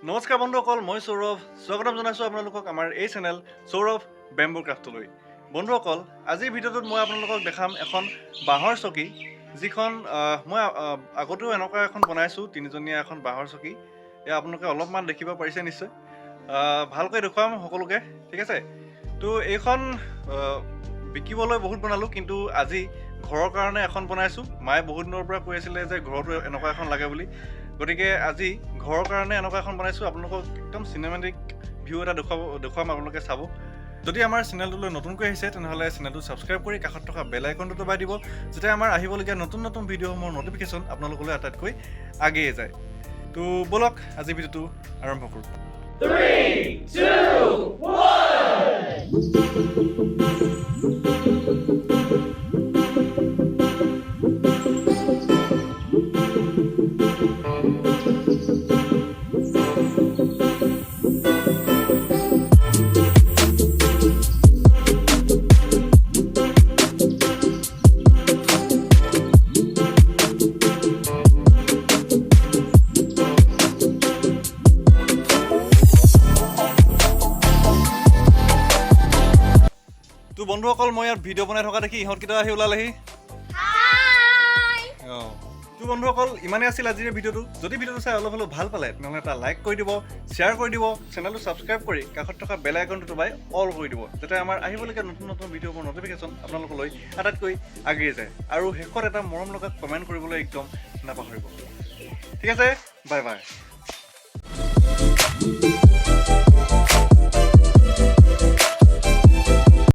নমস্কাৰ বন্ধুসকল, মই সৌৰভ স্বাগতম জনাইছোঁ আপোনালোকক আমাৰ এই চেনেল সৌৰভ বেম্বু ক্ৰাফ্টলৈ। বন্ধুসকল, আজিৰ ভিডিঅ'টোত মই আপোনালোকক দেখাম এখন বাঁহৰ চকী, যিখন মই আগতেও এনেকুৱা এখন বনাইছোঁ, তিনিজনীয়া এখন বাঁহৰ চকী। এয়া আপোনালোকে অলপমান দেখিব পাৰিছে নিশ্চয়। ভালকৈ দেখুৱাম সকলোকে, ঠিক আছে। তো এইখন বিকিবলৈ বহুত বনালোঁ, কিন্তু আজি ঘৰৰ কাৰণে এখন বনাইছোঁ। মায়ে বহুত দিনৰ পৰা কৈ আছিলে যে ঘৰতো এনেকুৱা এখন লাগে বুলি, গতিকে আজি ঘৰৰ কাৰণে এনেকুৱা এখন বনাইছোঁ। আপোনালোকক একদম চিনেমেটিক ভিউ এটা দেখুৱাম, আপোনালোকে চাব। যদি আমাৰ চেনেলটোলৈ নতুনকৈ আহিছে তেনেহ'লে চেনেলটো ছাবস্ক্ৰাইব কৰি কাষত থকা বেল আইকনটো দবাই দিব, যাতে আমাৰ আহিবলগীয়া নতুন নতুন ভিডিঅ'সমূহৰ ন'টিফিকেশ্যন আপোনালোকলৈ আটাইতকৈ আগেয়ে যায়। তো ব'লক আজি ভিডিঅ'টো আৰম্ভ কৰোঁ। 3, 2, তো বন্ধুসকল, মই ইয়াত ভিডিঅ' বনাই থকা দেখি ইহঁতকেইটা আহি ওলালেহি। তো বন্ধুসকল, ইমানেই আছিল আজিৰ ভিডিঅ'টো। যদি ভিডিঅ'টো চাই অলপ হ'লেও ভাল পালে তেনেহ'লে এটা লাইক কৰি দিব, শ্বেয়াৰ কৰি দিব, চেনেলটো ছাবস্ক্ৰাইব কৰি কাষত থকা বেল আইকনটো দবাই অল কৰি দিব, যাতে আমাৰ আহিবলগীয়া নতুন নতুন ভিডিঅ'বোৰ ন'টিফিকেশ্যন আপোনালোকলৈ আটাইতকৈ আগেয়ে যায়। আৰু শেষত এটা মৰম লগা কমেণ্ট কৰিবলৈ একদম নাপাহৰিব। ঠিক আছে, বাই বাই।